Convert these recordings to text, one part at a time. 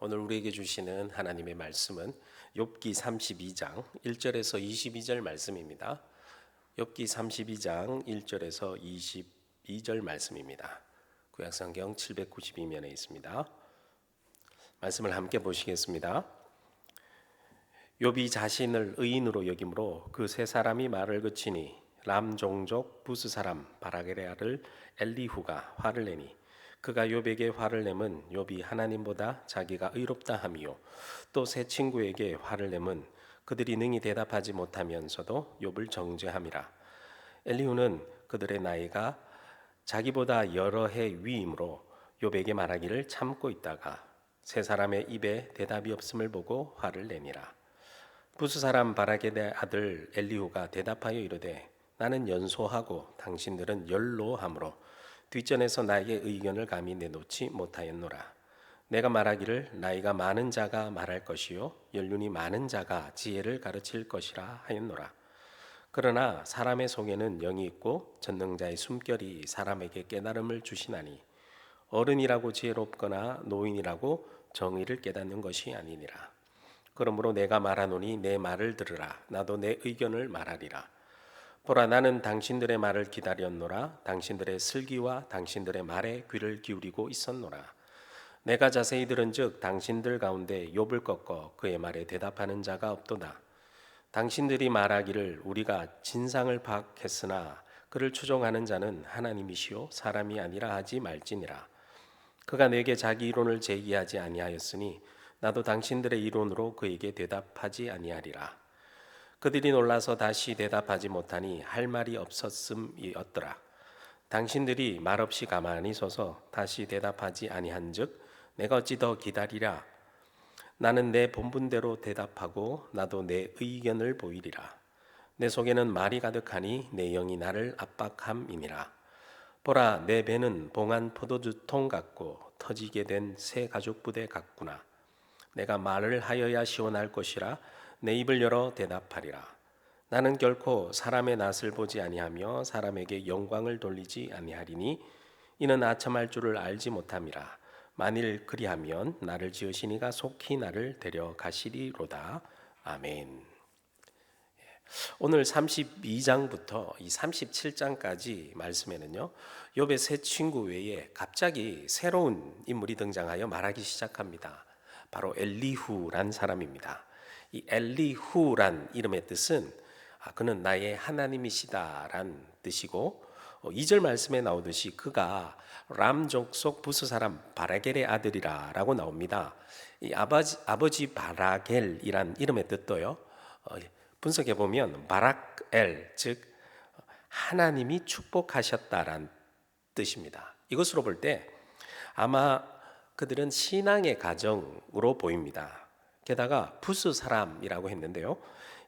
오늘 우리에게 주시는 하나님의 말씀은 욥기 32장 1절에서 22절 말씀입니다. 욥기 32장 1절에서 22절 말씀입니다. 구약성경 792면에 있습니다. 말씀을 함께 보시겠습니다. 욥이 자신을 의인으로 여김으로 그 세 사람이 말을 그치니 람 종족 부스 사람 바라겔의 아들 엘리후가 화를 내니 그가 욥에게 화를 내면 욥이 하나님보다 자기가 의롭다 함이요 또 세 친구에게 화를 내면 그들이 능히 대답하지 못하면서도 욥을 정죄함이라. 엘리후는 그들의 나이가 자기보다 여러 해 위이므로 욥에게 말하기를 참고 있다가 세 사람의 입에 대답이 없음을 보고 화를 내니라. 부스 사람 바라겔의 아들 엘리후가 대답하여 이르되 나는 연소하고 당신들은 연로하므로 뒷전에서 나에게 의견을 감히 내놓지 못하였노라. 내가 말하기를 나이가 많은 자가 말할 것이요 연륜이 많은 자가 지혜를 가르칠 것이라 하였노라. 그러나 사람의 속에는 영이 있고 전능자의 숨결이 사람에게 깨달음을 주시나니 어른이라고 지혜롭거나 노인이라고 정의를 깨닫는 것이 아니니라. 그러므로 내가 말하노니 내 말을 들으라. 나도 내 의견을 말하리라. 보라, 나는 당신들의 말을 기다렸노라. 당신들의 슬기와 당신들의 말에 귀를 기울이고 있었노라. 내가 자세히 들은즉 당신들 가운데 욥을 꺾어 그의 말에 대답하는 자가 없도다. 당신들이 말하기를 우리가 진상을 파악했으나 그를 추종하는 자는 하나님이시요 사람이 아니라 하지 말지니라. 그가 내게 자기 이론을 제기하지 아니하였으니 나도 당신들의 이론으로 그에게 대답하지 아니하리라. 그들이 놀라서 다시 대답하지 못하니 할 말이 없었음이었더라. 당신들이 말없이 가만히 서서 다시 대답하지 아니한즉 내가 어찌 더 기다리랴. 나는 내 본분대로 대답하고 나도 내 의견을 보이리라. 내 속에는 말이 가득하니 내 영이 나를 압박함이니라. 보라, 내 배는 봉한 포도주통 같고 터지게 된 새 가죽 부대 같구나. 내가 말을 하여야 시원할 것이라 내 입을 열어 대답하리라. 나는 결코 사람의 낯을 보지 아니하며 사람에게 영광을 돌리지 아니하리니 이는 아첨할 줄을 알지 못함이라. 만일 그리하면 나를 지으시니가 속히 나를 데려가시리로다. 아멘. 오늘 32장부터 이 37장까지 말씀에는요, 욥의 세 친구 외에 갑자기 새로운 인물이 등장하여 말하기 시작합니다. 바로 엘리후란 사람입니다. 이 엘리후란 이름의 뜻은 그는 나의 하나님이시다란 뜻이고 2절 말씀에 나오듯이 그가 람 족속 부스 사람 바라겔의 아들이라고 나옵니다. 이 아버지 바라겔이란 이름의 뜻도요, 분석해 보면 바락엘, 즉 하나님이 축복하셨다란 뜻입니다. 이것으로 볼 때 아마 그들은 신앙의 가정으로 보입니다. 게다가 부스 사람이라고 했는데요,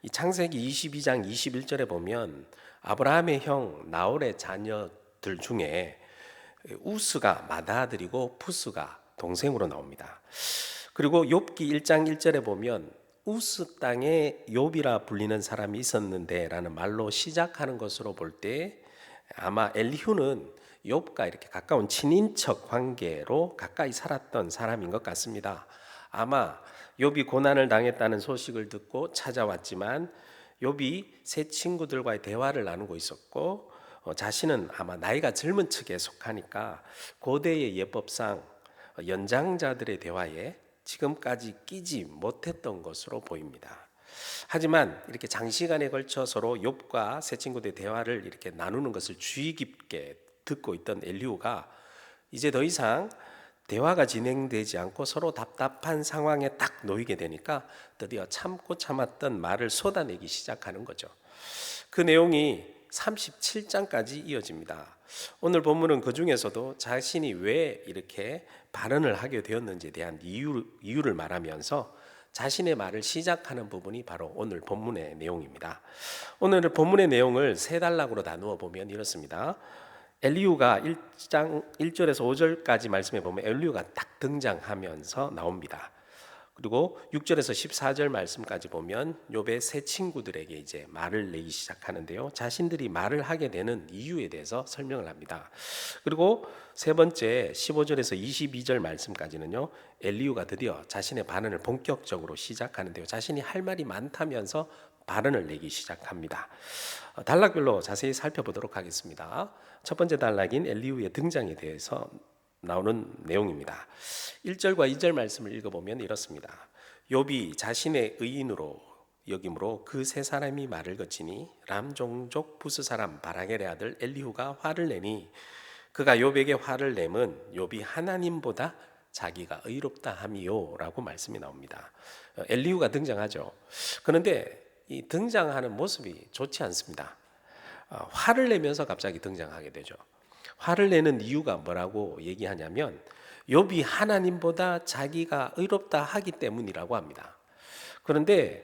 이 창세기 22장 21절에 보면 아브라함의 형 나홀의 자녀들 중에 우스가 맏아들이고 부스가 동생으로 나옵니다. 그리고 욥기 1장 1절에 보면 우스 땅에 욥이라 불리는 사람이 있었는데 라는 말로 시작하는 것으로 볼 때 아마 엘리후는 욥과 이렇게 가까운 친인척 관계로 가까이 살았던 사람인 것 같습니다. 아마 욥이 고난을 당했다는 소식을 듣고 찾아왔지만 욥이 세 친구들과의 대화를 나누고 있었고 자신은 아마 나이가 젊은 층에 속하니까 고대의 예법상 연장자들의 대화에 지금까지 끼지 못했던 것으로 보입니다. 하지만 이렇게 장시간에 걸쳐 서로 욥과 세 친구들의 대화를 이렇게 나누는 것을 주의 깊게 듣고 있던 엘리후가 이제 더 이상 대화가 진행되지 않고 서로 답답한 상황에 딱 놓이게 되니까 드디어 참고 참았던 말을 쏟아내기 시작하는 거죠. 그 내용이 37장까지 이어집니다. 오늘 본문은 그 중에서도 자신이 왜 이렇게 발언을 하게 되었는지에 대한 이유를 말하면서 자신의 말을 시작하는 부분이 바로 오늘 본문의 내용입니다. 오늘 본문의 내용을 세 단락으로 나누어 보면 이렇습니다. 엘리후가 1장 1절에서 5절까지 말씀해 보면 엘리후가 딱 등장하면서 나옵니다. 그리고 6절에서 14절 말씀까지 보면 욥의 세 친구들에게 이제 말을 내기 시작하는데요. 자신들이 말을 하게 되는 이유에 대해서 설명을 합니다. 그리고 세 번째 15절에서 22절 말씀까지는요. 엘리후가 드디어 자신의 반응을 본격적으로 시작하는데요. 자신이 할 말이 많다면서 발언을 내기 시작합니다. 단락별로 자세히 살펴보도록 하겠습니다. 첫 번째 단락인 엘리후의 등장에 대해서 나오는 내용입니다. 1절과 2절 말씀을 읽어보면 이렇습니다. 욥이 자신의 의인으로 여김으로 그 세 사람이 말을 거치니 람 종족 부스 사람 바라겔의 아들 엘리후가 화를 내니 그가 욥에게 화를 내면 욥이 하나님보다 자기가 의롭다 함이요라고 말씀이 나옵니다. 엘리후가 등장하죠. 그런데 이 등장하는 모습이 좋지 않습니다. 화를 내면서 갑자기 등장하게 되죠. 화를 내는 이유가 뭐라고 얘기하냐면 욥이 하나님보다 자기가 의롭다 하기 때문이라고 합니다. 그런데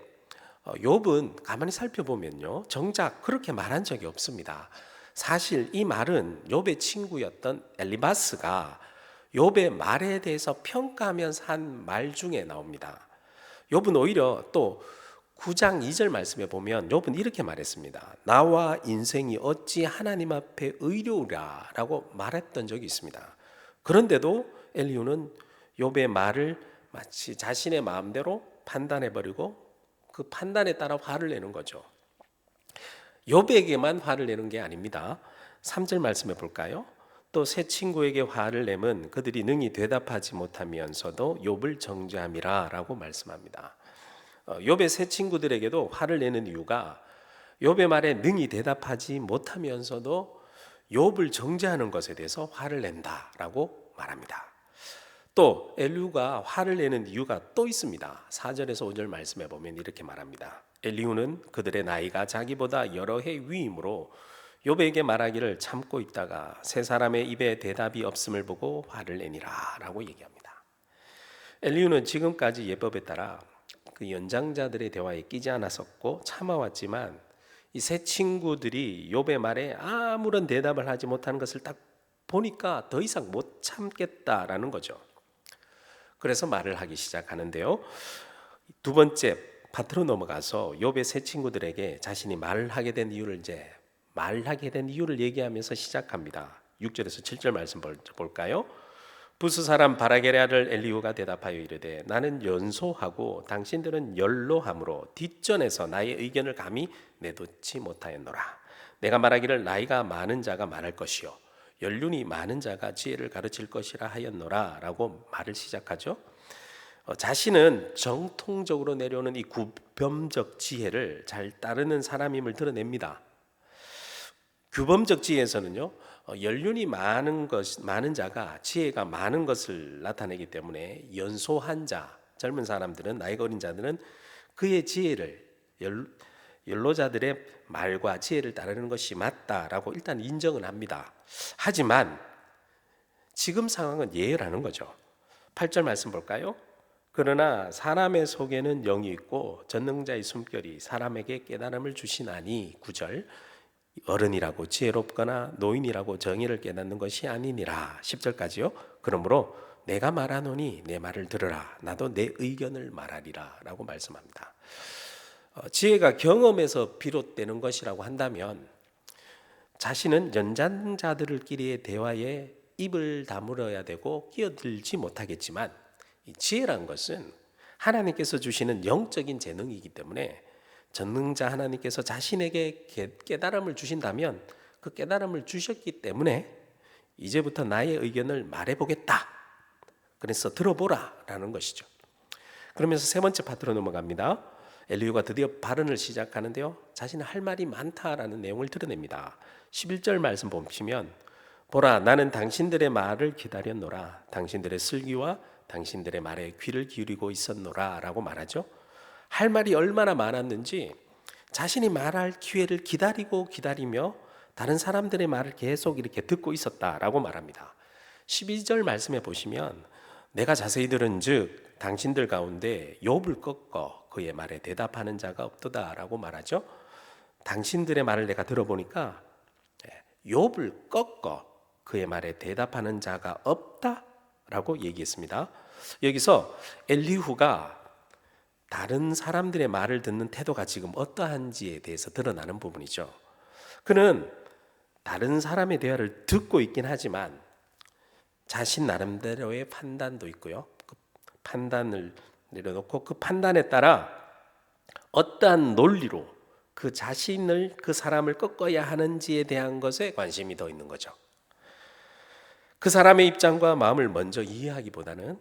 욥은 가만히 살펴보면요, 정작 그렇게 말한 적이 없습니다. 사실 이 말은 욥의 친구였던 엘리바스가 욥의 말에 대해서 평가하면서 한 말 중에 나옵니다. 욥은 오히려 또 9장 2절 말씀에 보면 욥은 이렇게 말했습니다. 나와 인생이 어찌 하나님 앞에 의로우랴 라고 말했던 적이 있습니다. 그런데도 엘리후는 욥의 말을 마치 자신의 마음대로 판단해버리고 그 판단에 따라 화를 내는 거죠. 욥에게만 화를 내는 게 아닙니다. 3절 말씀해 볼까요? 또 세 친구에게 화를 내면 그들이 능히 대답하지 못하면서도 욥을 정죄함이라 라고 말씀합니다. 욥의 세 친구들에게도 화를 내는 이유가 욥의 말에 능히 대답하지 못하면서도 욥을 정죄하는 것에 대해서 화를 낸다라고 말합니다. 또 엘리후가 화를 내는 이유가 또 있습니다. 4절에서 5절 말씀에 보면 이렇게 말합니다. 엘리후는 그들의 나이가 자기보다 여러 해 위이므로 욥에게 말하기를 참고 있다가 세 사람의 입에 대답이 없음을 보고 화를 내니라 라고 얘기합니다. 엘리후는 지금까지 예법에 따라 그 연장자들의 대화에 끼지 않았었고 참아왔지만 이 세 친구들이 욥의 말에 아무런 대답을 하지 못하는 것을 딱 보니까 더 이상 못 참겠다라는 거죠. 그래서 말을 하기 시작하는데요. 두 번째 파트로 넘어가서 욥의 세 친구들에게 자신이 말하게 된 이유를 얘기하면서 시작합니다. 6절에서 7절 말씀 볼까요? 부스 사람 바라겔의 아들 엘리후가 대답하여 이르되 나는 연소하고 당신들은 연로함으로 뒷전에서 나의 의견을 감히 내놓지 못하였노라. 내가 말하기를 나이가 많은 자가 말할 것이요 연륜이 많은 자가 지혜를 가르칠 것이라 하였노라 라고 말을 시작하죠. 자신은 정통적으로 내려오는 이 구범적 지혜를 잘 따르는 사람임을 드러냅니다. 규범적 지혜에서는요, 연륜이 많은 자가 지혜가 많은 것을 나타내기 때문에 연소한 자, 젊은 사람들은, 나이가 어린 자들은 그의 지혜를, 연로자들의 말과 지혜를 따르는 것이 맞다라고 일단 인정은 합니다. 하지만 지금 상황은 예외라는 거죠. 8절 말씀 볼까요? 그러나 사람의 속에는 영이 있고 전능자의 숨결이 사람에게 깨달음을 주시나니 9절 어른이라고 지혜롭거나 노인이라고 정의를 깨닫는 것이 아니니라. 10절까지요. 그러므로 내가 말하노니 내 말을 들으라. 나도 내 의견을 말하리라 라고 말씀합니다. 지혜가 경험에서 비롯되는 것이라고 한다면 자신은 연장자들끼리의 대화에 입을 다물어야 되고 끼어들지 못하겠지만 이 지혜란 것은 하나님께서 주시는 영적인 재능이기 때문에 전능자 하나님께서 자신에게 깨달음을 주신다면 그 깨달음을 주셨기 때문에 이제부터 나의 의견을 말해보겠다. 그래서 들어보라 라는 것이죠. 그러면서 세 번째 파트로 넘어갑니다. 엘리후가 드디어 발언을 시작하는데요. 자신은 할 말이 많다라는 내용을 드러냅니다. 11절 말씀 보시면 보라 나는 당신들의 말을 기다렸노라. 당신들의 슬기와 당신들의 말에 귀를 기울이고 있었노라 라고 말하죠. 할 말이 얼마나 많았는지 자신이 말할 기회를 기다리며 다른 사람들의 말을 계속 이렇게 듣고 있었다라고 말합니다. 12절 말씀에 보시면 내가 자세히 들은즉 당신들 가운데 욥을 꺾어 그의 말에 대답하는 자가 없도다라고 말하죠. 당신들의 말을 내가 들어보니까 욥을 꺾어 그의 말에 대답하는 자가 없다라고 얘기했습니다. 여기서 엘리후가 다른 사람들의 말을 듣는 태도가 지금 어떠한지에 대해서 드러나는 부분이죠. 그는 다른 사람의 대화를 듣고 있긴 하지만 자신 나름대로의 판단도 있고요. 그 판단을 내려놓고 그 판단에 따라 어떠한 논리로 그 자신을, 그 사람을 꺾어야 하는지에 대한 것에 관심이 더 있는 거죠. 그 사람의 입장과 마음을 먼저 이해하기보다는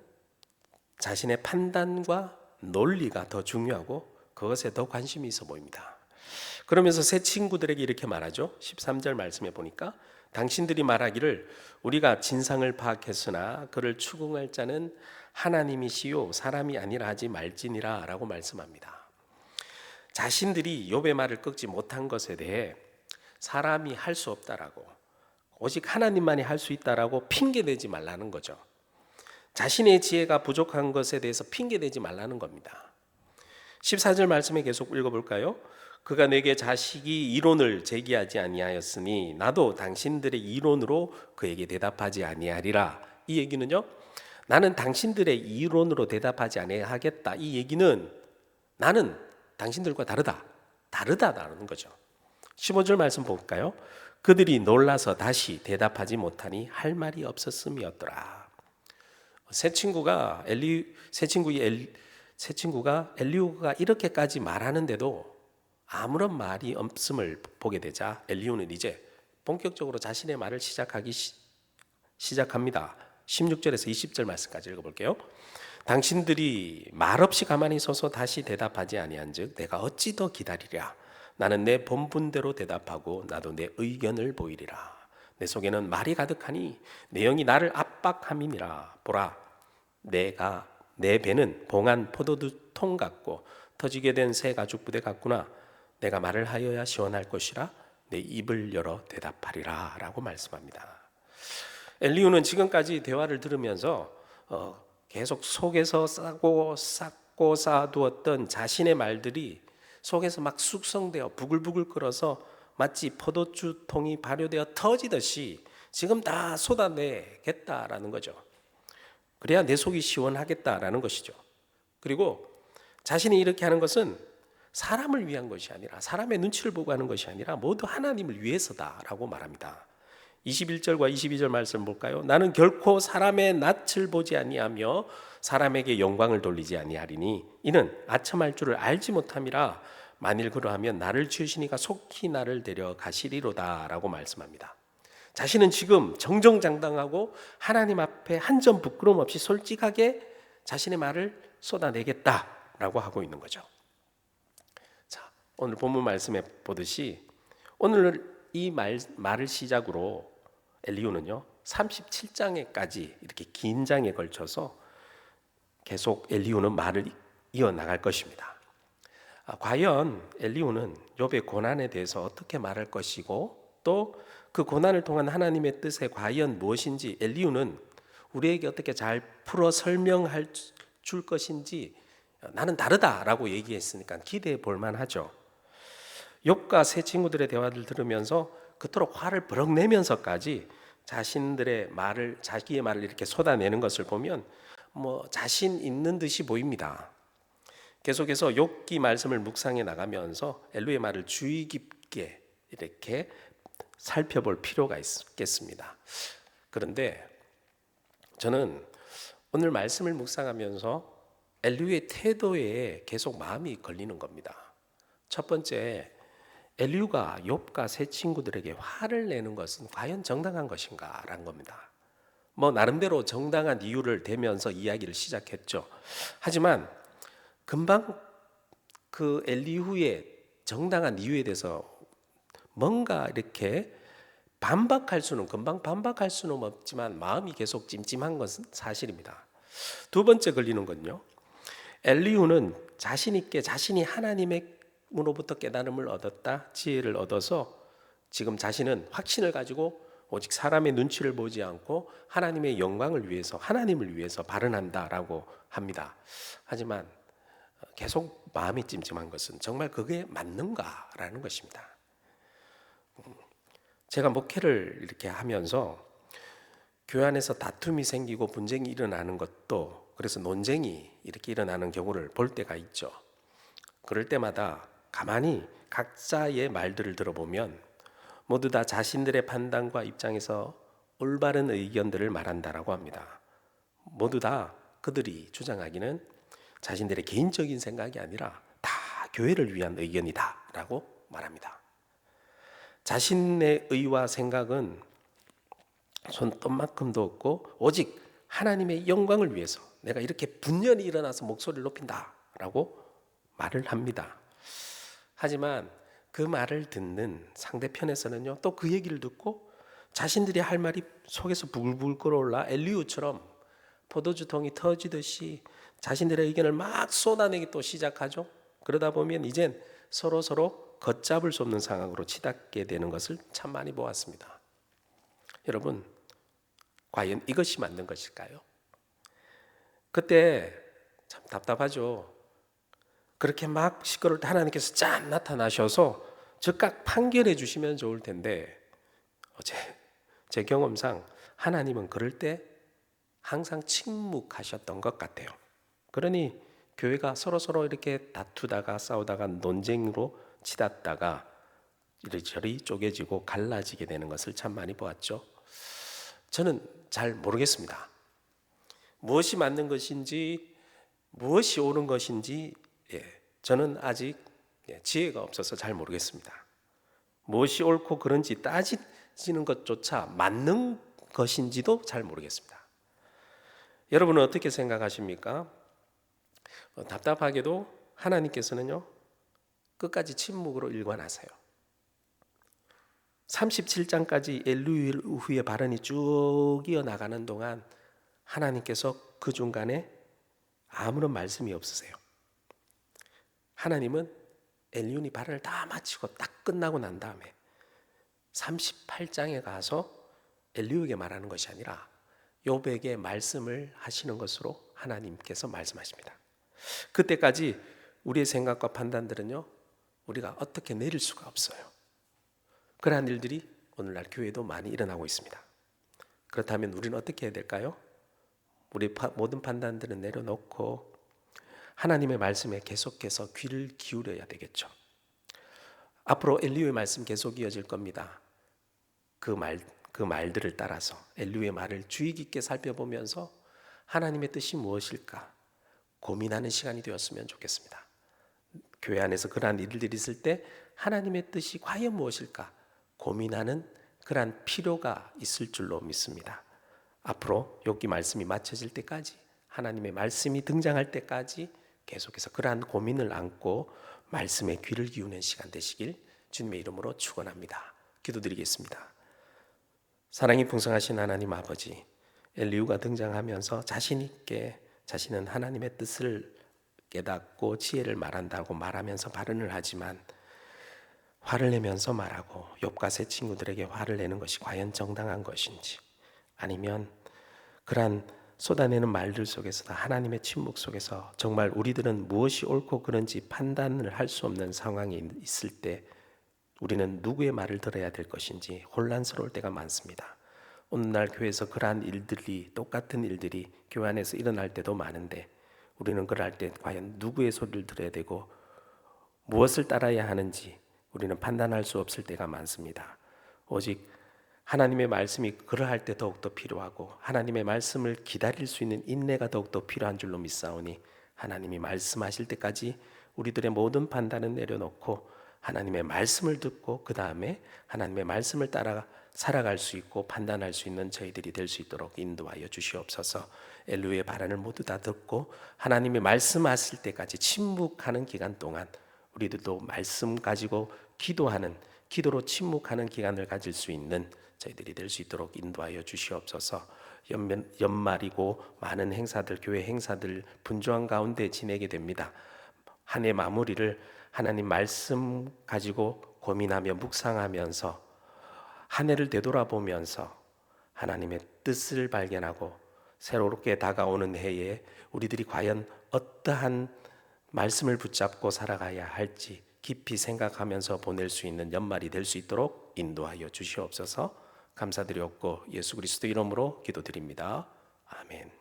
자신의 판단과 논리가 더 중요하고 그것에 더 관심이 있어 보입니다. 그러면서 새 친구들에게 이렇게 말하죠. 13절 말씀에 보니까 당신들이 말하기를 우리가 진상을 파악했으나 그를 추궁할 자는 하나님이시요 사람이 아니라 하지 말지니라 라고 말씀합니다. 자신들이 욥의 말을 꺾지 못한 것에 대해 사람이 할 수 없다라고, 오직 하나님만이 할 수 있다라고 핑계대지 말라는 거죠. 자신의 지혜가 부족한 것에 대해서 핑계대지 말라는 겁니다. 14절 말씀에 계속 읽어볼까요? 그가 내게 자식이 이론을 제기하지 아니하였으니 나도 당신들의 이론으로 그에게 대답하지 아니하리라. 이 얘기는요, 나는 당신들의 이론으로 대답하지 아니하겠다. 이 얘기는 나는 당신들과 다르다라는 거죠. 15절 말씀 볼까요? 그들이 놀라서 다시 대답하지 못하니 할 말이 없었음이었더라. 새 친구가 엘리후가 이렇게까지 말하는데도 아무런 말이 없음을 보게 되자 엘리후는 이제 본격적으로 자신의 말을 시작합니다. 16절에서 20절 말씀까지 읽어볼게요. 당신들이 말없이 가만히 서서 다시 대답하지 아니한즉 내가 어찌 더 기다리랴. 나는 내 본분대로 대답하고 나도 내 의견을 보이리라. 내 속에는 말이 가득하니 내 영이 나를 압박함이니라. 보라, 내 배는 봉한 포도주 통 같고 터지게 된 새 가죽 부대 같구나. 내가 말을 하여야 시원할 것이라 내 입을 열어 대답하리라 라고 말씀합니다. 엘리후는 지금까지 대화를 들으면서 계속 속에서 쌓고 쌓아두었던 자신의 말들이 속에서 막 숙성되어 부글부글 끓어서 마치 포도주 통이 발효되어 터지듯이 지금 다 쏟아내겠다라는 거죠. 그래야 내 속이 시원하겠다라는 것이죠. 그리고 자신이 이렇게 하는 것은 사람을 위한 것이 아니라, 사람의 눈치를 보고 하는 것이 아니라 모두 하나님을 위해서다라고 말합니다. 21절과 22절 말씀 볼까요? 나는 결코 사람의 낯을 보지 아니하며 사람에게 영광을 돌리지 아니하리니 이는 아첨할 줄을 알지 못함이라. 만일 그러하면 나를 지으시니가 속히 나를 데려가시리로다 라고 말씀합니다. 자신은 지금 정정당당하고 하나님 앞에 한 점 부끄럼 없이 솔직하게 자신의 말을 쏟아내겠다라고 하고 있는 거죠. 자, 오늘 본문 말씀에 보듯이 오늘 이 말을 시작으로 엘리후는요 37장에까지 이렇게 긴 장에 걸쳐서 계속 엘리후는 말을 이어나갈 것입니다. 과연 엘리후는 욥의 고난에 대해서 어떻게 말할 것이고 또 그 고난을 통한 하나님의 뜻에 과연 무엇인지 엘리후는 우리에게 어떻게 잘 풀어 설명할 줄 것인지 나는 다르다라고 얘기했으니까 기대해 볼 만하죠. 욥과 새 친구들의 대화를 들으면서 그토록 화를 버럭 내면서까지 자기의 말을 이렇게 쏟아내는 것을 보면 자신 있는 듯이 보입니다. 계속해서 욥기 말씀을 묵상해 나가면서 엘리후의 말을 주의 깊게 이렇게 살펴볼 필요가 있겠습니다. 그런데 저는 오늘 말씀을 묵상하면서 엘리후의 태도에 계속 마음이 걸리는 겁니다. 첫 번째, 엘리후가 욥과 새 친구들에게 화를 내는 것은 과연 정당한 것인가 라는 겁니다. 나름대로 정당한 이유를 대면서 이야기를 시작했죠. 하지만 금방 그 엘리후의 정당한 이유에 대해서 뭔가 이렇게 금방 반박할 수는 없지만 마음이 계속 찜찜한 것은 사실입니다. 두 번째 걸리는 건요, 엘리후는 자신 있게 자신이 하나님으로부터 깨달음을 얻었다, 지혜를 얻어서 지금 자신은 확신을 가지고 오직 사람의 눈치를 보지 않고 하나님의 영광을 위해서, 하나님을 위해서 발언한다라고 합니다. 하지만 계속 마음이 찜찜한 것은 정말 그게 맞는가라는 것입니다. 제가 목회를 이렇게 하면서 교회 안에서 다툼이 생기고 분쟁이 일어나는 것도 그래서 논쟁이 이렇게 일어나는 경우를 볼 때가 있죠. 그럴 때마다 가만히 각자의 말들을 들어보면 모두 다 자신들의 판단과 입장에서 올바른 의견들을 말한다라고 합니다. 모두 다 그들이 주장하기는 자신들의 개인적인 생각이 아니라 다 교회를 위한 의견이다라고 말합니다. 자신의 의와 생각은 손톱만큼도 없고 오직 하나님의 영광을 위해서 내가 이렇게 분연히 일어나서 목소리를 높인다라고 말을 합니다. 하지만 그 말을 듣는 상대편에서는요, 또 그 얘기를 듣고 자신들이 할 말이 속에서 부글부글 끓어올라 엘리우처럼 포도주통이 터지듯이 자신들의 의견을 막 쏟아내기 또 시작하죠. 그러다 보면 이젠 서로 걷잡을 수 없는 상황으로 치닫게 되는 것을 참 많이 보았습니다. 여러분, 과연 이것이 맞는 것일까요? 그때 참 답답하죠. 그렇게 막 시끄러울 때 하나님께서 짠 나타나셔서 즉각 판결해 주시면 좋을 텐데 제 경험상 하나님은 그럴 때 항상 침묵하셨던 것 같아요. 그러니 교회가 서로 이렇게 다투다가 싸우다가 논쟁으로 치닫다가 이리저리 쪼개지고 갈라지게 되는 것을 참 많이 보았죠. 저는 잘 모르겠습니다. 무엇이 맞는 것인지 무엇이 옳은 것인지 저는 아직 지혜가 없어서 잘 모르겠습니다. 무엇이 옳고 그런지 따지는 것조차 맞는 것인지도 잘 모르겠습니다. 여러분은 어떻게 생각하십니까? 답답하게도 하나님께서는요, 끝까지 침묵으로 일관하세요. 37장까지 엘루일 후의 발언이 쭉 이어나가는 동안 하나님께서 그 중간에 아무런 말씀이 없으세요. 하나님은 엘리운이 발언을 다 마치고 딱 끝나고 난 다음에 38장에 가서 엘리우에게 말하는 것이 아니라 욥에게 말씀을 하시는 것으로 하나님께서 말씀하십니다. 그때까지 우리의 생각과 판단들은요, 우리가 어떻게 내릴 수가 없어요. 그러한 일들이 오늘날 교회도 많이 일어나고 있습니다. 그렇다면 우리는 어떻게 해야 될까요? 우리 모든 판단들은 내려놓고 하나님의 말씀에 계속해서 귀를 기울여야 되겠죠. 앞으로 엘리우의 말씀 계속 이어질 겁니다. 그 말들을 따라서 엘리우의 말을 주의 깊게 살펴보면서 하나님의 뜻이 무엇일까 고민하는 시간이 되었으면 좋겠습니다. 교회 안에서 그러한 일들이 있을 때 하나님의 뜻이 과연 무엇일까 고민하는 그러한 필요가 있을 줄로 믿습니다. 앞으로 욥기 말씀이 맞춰질 때까지, 하나님의 말씀이 등장할 때까지 계속해서 그러한 고민을 안고 말씀에 귀를 기우는 시간 되시길 주님의 이름으로 축원합니다. 기도드리겠습니다. 사랑이 풍성하신 하나님 아버지, 엘리후가 등장하면서 자신 있게 자신은 하나님의 뜻을 깨닫고 지혜를 말한다고 말하면서 발언을 하지만 화를 내면서 말하고 욥과 세 친구들에게 화를 내는 것이 과연 정당한 것인지, 아니면 그러한 쏟아내는 말들 속에서 하나님의 침묵 속에서 정말 우리들은 무엇이 옳고 그른지 판단을 할 수 없는 상황이 있을 때 우리는 누구의 말을 들어야 될 것인지 혼란스러울 때가 많습니다. 오늘날 교회에서 그러한 일들이, 똑같은 일들이 교회 안에서 일어날 때도 많은데 우리는 그럴 때 과연 누구의 소리를 들어야 되고 무엇을 따라야 하는지 우리는 판단할 수 없을 때가 많습니다. 오직 하나님의 말씀이 그러할 때 더욱더 필요하고 하나님의 말씀을 기다릴 수 있는 인내가 더욱더 필요한 줄로 믿사오니 하나님이 말씀하실 때까지 우리들의 모든 판단은 내려놓고 하나님의 말씀을 듣고 그 다음에 하나님의 말씀을 따라 살아갈 수 있고 판단할 수 있는 저희들이 될 수 있도록 인도하여 주시옵소서. 엘루의 발언을 모두 다 듣고 하나님의 말씀하실 때까지 침묵하는 기간 동안 우리들도 말씀 가지고 기도로 침묵하는 기간을 가질 수 있는 저희들이 될 수 있도록 인도하여 주시옵소서. 연말이고 많은 행사들, 교회 행사들 분주한 가운데 지내게 됩니다. 한 해 마무리를 하나님 말씀 가지고 고민하며 묵상하면서 한 해를 되돌아보면서 하나님의 뜻을 발견하고 새롭게 다가오는 해에 우리들이 과연 어떠한 말씀을 붙잡고 살아가야 할지 깊이 생각하면서 보낼 수 있는 연말이 될 수 있도록 인도하여 주시옵소서. 감사드렸고 예수 그리스도 이름으로 기도드립니다. 아멘.